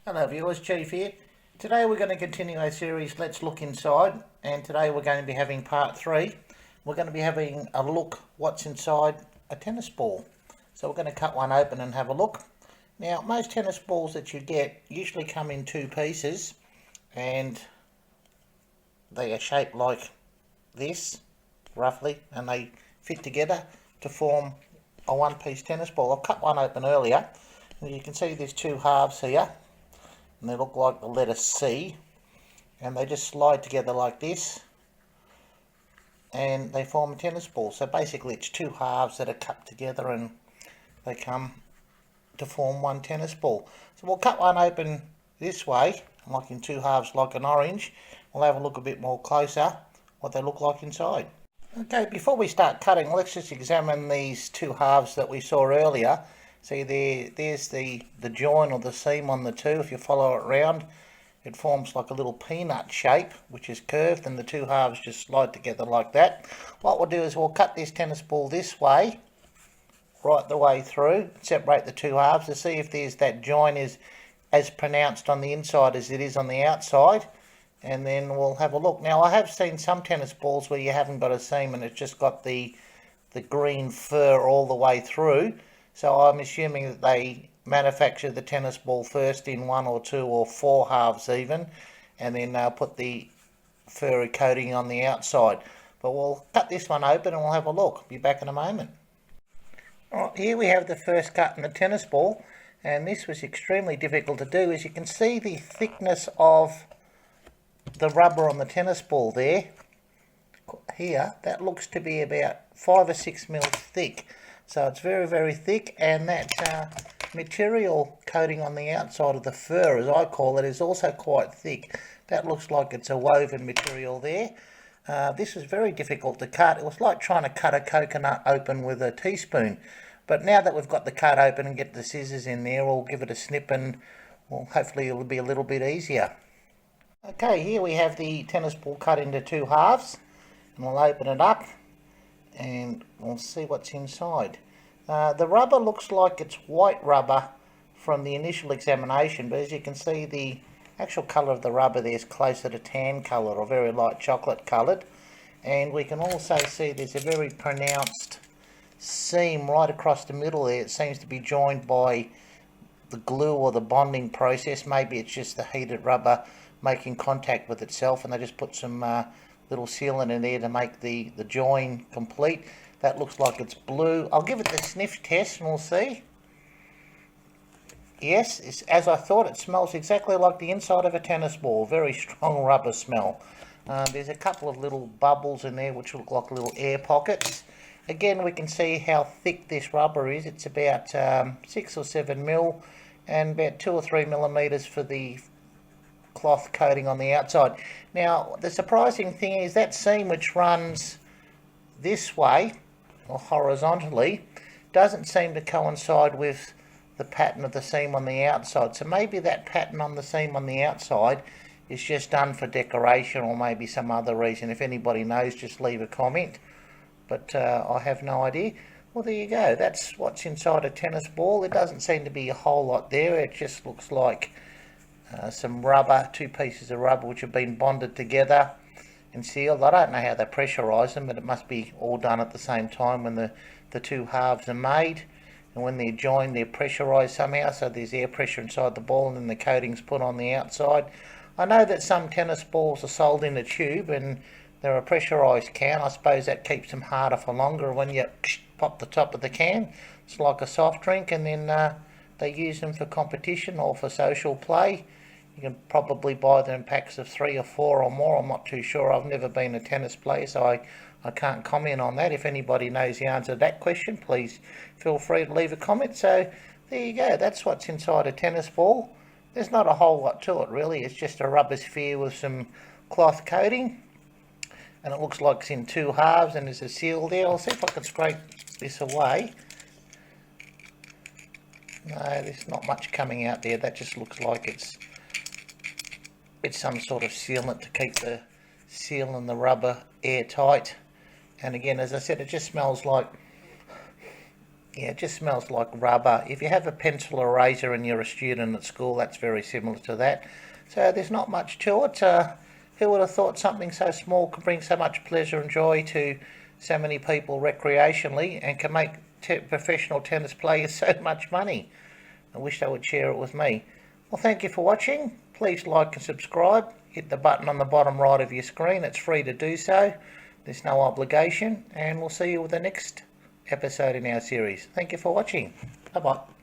Hello viewers, Chief here. Today we're going to continue our series Let's Look Inside, and today we're going to be having part 3. We're going to be having a look what's inside a tennis ball. So we're going to cut one open and have a look. Now most tennis balls that you get usually come in two pieces, and they are shaped like this roughly, and they fit together to form a one-piece tennis ball. I've cut one open earlier, and you can see there's two halves here, and they look like the letter C, and they just slide together like this and they form a tennis ball. So basically it's two halves that are cut together and they come to form one tennis ball. So we'll cut one open this way, like in two halves like an orange. We'll have a look a bit more closer what they look like inside. Okay, before we start cutting, let's just examine these two halves that we saw earlier. See there's the join or the seam on the two. If you follow it round, it forms like a little peanut shape, which is curved, and the two halves just slide together like that. What we'll do is we'll cut this tennis ball this way, right the way through, separate the two halves to see if there's that join is as pronounced on the inside as it is on the outside, and then we'll have a look. Now I have seen some tennis balls where you haven't got a seam and it's just got the green fur all the way through. So I'm assuming that they manufacture the tennis ball first in one or two or four halves even, and then put the furry coating on the outside. But we'll cut this one open and we'll have a look. Be back in a moment. Alright, here we have the first cut in the tennis ball, and this was extremely difficult to do. As you can see, the thickness of the rubber on the tennis ball there, here, that looks to be about 5 or 6 mils thick. So it's very, very thick, and that material coating on the outside of the fur, as I call it, is also quite thick. That looks like it's a woven material there. This is very difficult to cut. It was like trying to cut a coconut open with a teaspoon. But now that we've got the cut open and get the scissors in there, we'll give it a snip and well, hopefully it'll be a little bit easier. Okay, here we have the tennis ball cut into two halves, and we'll open it up and we'll see what's inside. The rubber looks like it's white rubber from the initial examination, but as you can see the actual colour of the rubber there is closer to tan colour or very light chocolate coloured, and we can also see there's a very pronounced seam right across the middle there. It seems to be joined by the glue or the bonding process. Maybe it's just the heated rubber making contact with itself, and they just put some little sealant in there to make the join complete. That looks like it's blue. I'll give it the sniff test and we'll see. Yes, it's as I thought. It smells exactly like the inside of a tennis ball. Very strong rubber smell. There's a couple of little bubbles in there which look like little air pockets. Again, we can see how thick this rubber is. It's about 6 or 7 mil and about 2 or 3 millimeters for the cloth coating on the outside. Now the surprising thing is that seam which runs this way or horizontally doesn't seem to coincide with the pattern of the seam on the outside. So maybe that pattern on the seam on the outside is just done for decoration or maybe some other reason. If anybody knows, just leave a comment, but I have no idea. Well, there you go. That's what's inside a tennis ball. There doesn't seem to be a whole lot there. It just looks like some rubber, two pieces of rubber which have been bonded together and sealed. I don't know how they pressurise them, but it must be all done at the same time when the two halves are made. And when they're joined, they're pressurised somehow, so there's air pressure inside the ball and then the coating's put on the outside. I know that some tennis balls are sold in a tube and they're a pressurised can. I suppose that keeps them harder for longer. When you pop the top of the can, it's like a soft drink, and then they use them for competition or for social play. You can probably buy them in packs of 3 or 4 or more. I'm not too sure. I've never been a tennis player, so I can't comment on that. If anybody knows the answer to that question, please feel free to leave a comment. So there you go. That's what's inside a tennis ball. There's not a whole lot to it really. It's just a rubber sphere with some cloth coating, and it looks like it's in two halves, and there's a seal there. I'll see if I can scrape this away. No, there's not much coming out there. That just looks like it's some sort of sealant to keep the seal and the rubber airtight. And again, as I said, it just smells like Yeah, it just smells like rubber. If you have a pencil eraser and you're a student at school, that's very similar to that. So there's not much to it. Who would have thought something so small could bring so much pleasure and joy to so many people recreationally and can make professional tennis players so much money? I wish they would share it with me. Well, thank you for watching. Please like and subscribe. Hit the button on the bottom right of your screen. It's free to do so. There's no obligation. And we'll see you with the next episode in our series. Thank you for watching. Bye bye.